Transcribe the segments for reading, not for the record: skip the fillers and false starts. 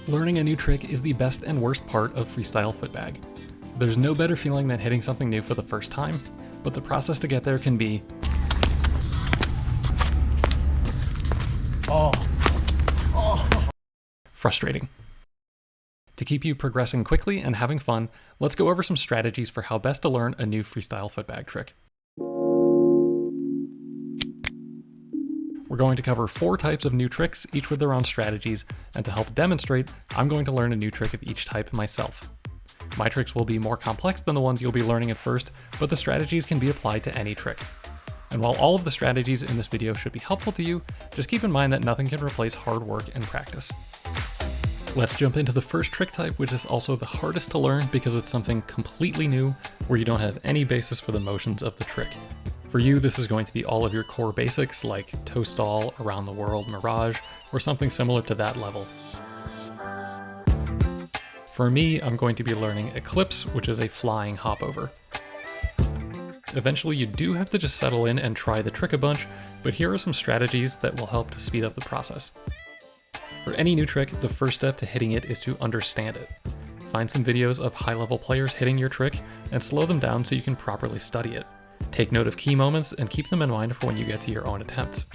Learning a new trick is the best and worst part of freestyle footbag. There's no better feeling than hitting something new for the first time, but the process to get there can be frustrating. To keep you progressing quickly and having fun, let's go over some strategies for how best to learn a new freestyle footbag trick. We're going to cover 4 types of new tricks, each with their own strategies, and to help demonstrate, I'm going to learn a new trick of each type myself. My tricks will be more complex than the ones you'll be learning at first, but the strategies can be applied to any trick. And while all of the strategies in this video should be helpful to you, just keep in mind that nothing can replace hard work and practice. Let's jump into the first trick type, which is also the hardest to learn because it's something completely new where you don't have any basis for the motions of the trick. For you, this is going to be all of your core basics like toe stall, around the world, mirage, or something similar to that level. For me, I'm going to be learning Eclipse, which is a flying hopover. Eventually you do have to just settle in and try the trick a bunch, but here are some strategies that will help to speed up the process. For any new trick, the first step to hitting it is to understand it. Find some videos of high-level players hitting your trick and slow them down so you can properly study it. Take note of key moments and keep them in mind for when you get to your own attempts.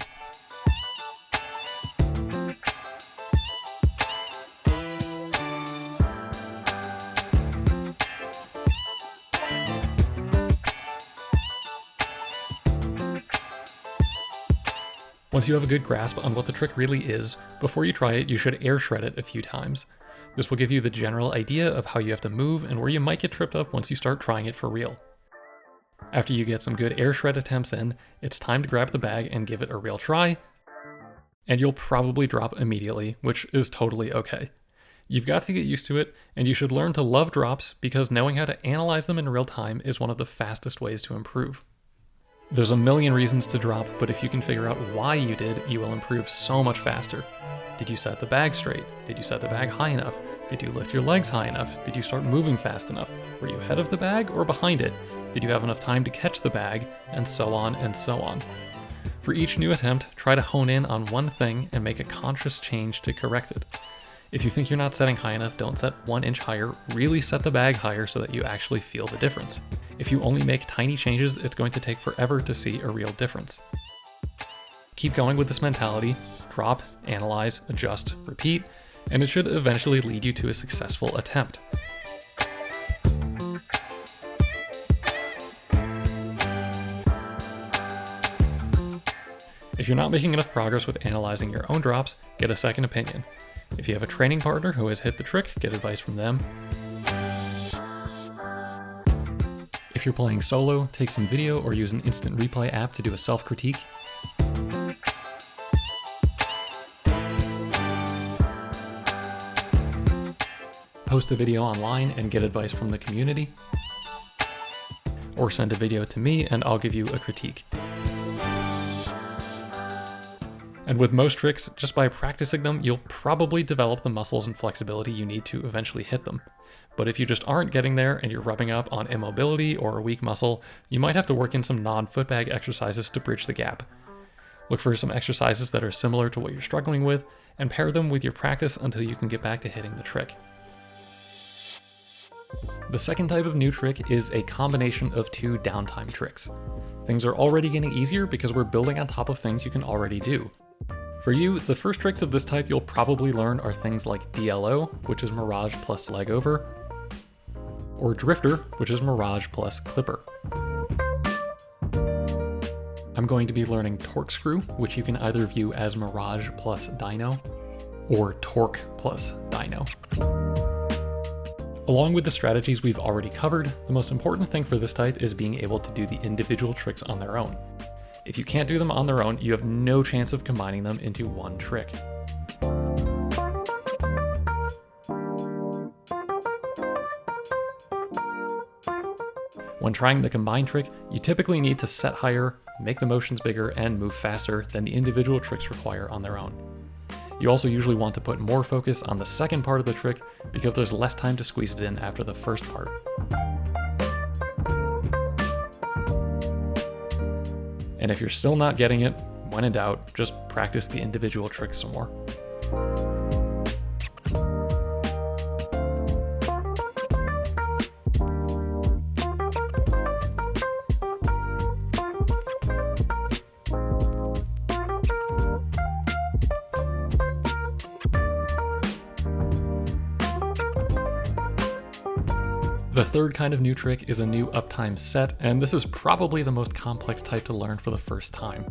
Once you have a good grasp on what the trick really is, before you try it, you should air shred it a few times. This will give you the general idea of how you have to move and where you might get tripped up once you start trying it for real. After you get some good air shred attempts in, it's time to grab the bag and give it a real try, and you'll probably drop immediately, which is totally okay. You've got to get used to it, and you should learn to love drops because knowing how to analyze them in real time is one of the fastest ways to improve. There's a million reasons to drop, but if you can figure out why you did, you will improve so much faster. Did you set the bag straight? Did you set the bag high enough? Did you lift your legs high enough? Did you start moving fast enough? Were you ahead of the bag or behind it? Did you have enough time to catch the bag? And so on and so on. For each new attempt, try to hone in on one thing and make a conscious change to correct it. If you think you're not setting high enough, don't set 1 inch higher, really set the bag higher so that you actually feel the difference. If you only make tiny changes, it's going to take forever to see a real difference. Keep going with this mentality, drop, analyze, adjust, repeat, and it should eventually lead you to a successful attempt. If you're not making enough progress with analyzing your own drops, get a second opinion. If you have a training partner who has hit the trick, get advice from them. If you're playing solo, take some video or use an instant replay app to do a self-critique. Post a video online and get advice from the community. Or send a video to me and I'll give you a critique. And with most tricks, just by practicing them, you'll probably develop the muscles and flexibility you need to eventually hit them. But if you just aren't getting there and you're rubbing up on immobility or a weak muscle, you might have to work in some non-footbag exercises to bridge the gap. Look for some exercises that are similar to what you're struggling with, and pair them with your practice until you can get back to hitting the trick. The second type of new trick is a combination of 2 downtime tricks. Things are already getting easier because we're building on top of things you can already do. For you, the first tricks of this type you'll probably learn are things like DLO, which is Mirage plus leg over, or Drifter, which is Mirage plus Clipper. I'm going to be learning Torque Screw, which you can either view as Mirage plus Dyno, or Torque plus Dyno. Along with the strategies we've already covered, the most important thing for this type is being able to do the individual tricks on their own. If you can't do them on their own, you have no chance of combining them into one trick. When trying the combined trick, you typically need to set higher, make the motions bigger, and move faster than the individual tricks require on their own. You also usually want to put more focus on the second part of the trick because there's less time to squeeze it in after the first part. And if you're still not getting it, when in doubt, just practice the individual tricks some more. The third kind of new trick is a new Uptime Set, and this is probably the most complex type to learn for the first time.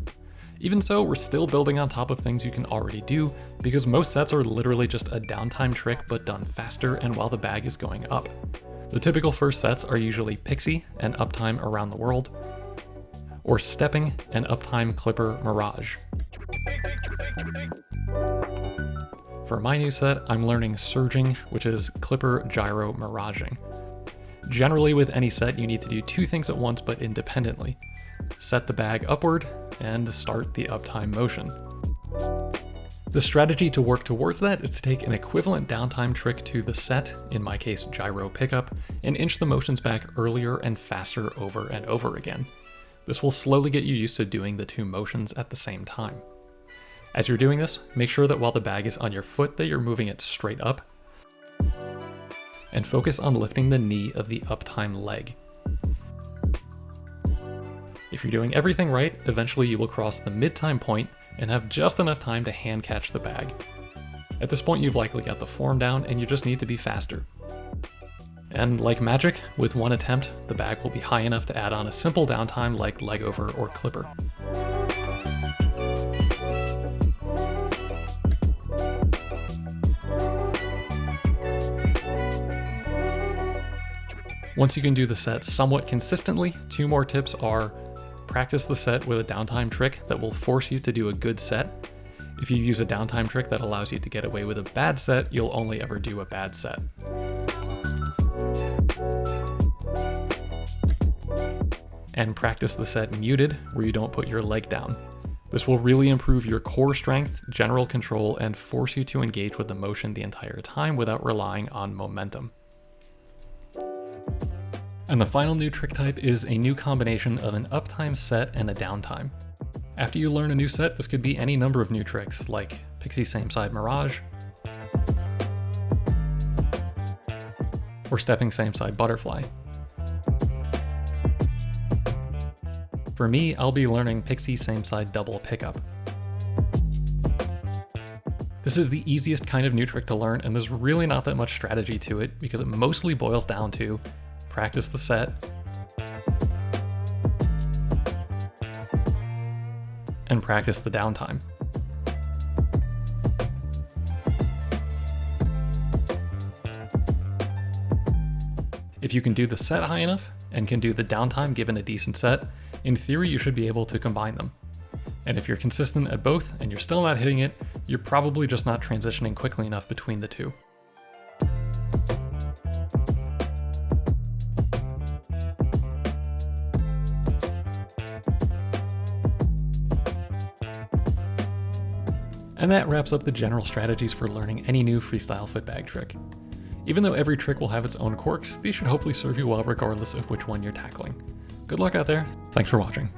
Even so, we're still building on top of things you can already do, because most sets are literally just a downtime trick but done faster and while the bag is going up. The typical first sets are usually Pixie and Uptime Around the World, or Stepping and Uptime Clipper Mirage. For my new set, I'm learning Surging, which is Clipper Gyro Miraging. Generally with any set, you need to do two things at once but independently. Set the bag upward and start the uptime motion. The strategy to work towards that is to take an equivalent downtime trick to the set, in my case gyro pickup, and inch the motions back earlier and faster over and over again. This will slowly get you used to doing the two motions at the same time. As you're doing this, make sure that while the bag is on your foot that you're moving it straight up, and focus on lifting the knee of the uptime leg. If you're doing everything right, eventually you will cross the mid-time point and have just enough time to hand catch the bag. At this point you've likely got the form down and you just need to be faster. And like magic, with one attempt, the bag will be high enough to add on a simple downtime like leg over or clipper. Once you can do the set somewhat consistently, two more tips are: practice the set with a downtime trick that will force you to do a good set. If you use a downtime trick that allows you to get away with a bad set, you'll only ever do a bad set. And practice the set muted, where you don't put your leg down. This will really improve your core strength, general control, and force you to engage with the motion the entire time without relying on momentum. And the final new trick type is a new combination of an uptime set and a downtime. After you learn a new set, this could be any number of new tricks, like Pixie Same Side Mirage, or Stepping Same Side Butterfly. For me, I'll be learning Pixie Same Side Double Pickup. This is the easiest kind of new trick to learn, and there's really not that much strategy to it because it mostly boils down to practice the set, and practice the downtime. If you can do the set high enough and can do the downtime given a decent set, in theory you should be able to combine them. And if you're consistent at both and you're still not hitting it, you're probably just not transitioning quickly enough between the two. And that wraps up the general strategies for learning any new freestyle footbag trick. Even though every trick will have its own quirks, these should hopefully serve you well regardless of which one you're tackling. Good luck out there. Thanks for watching.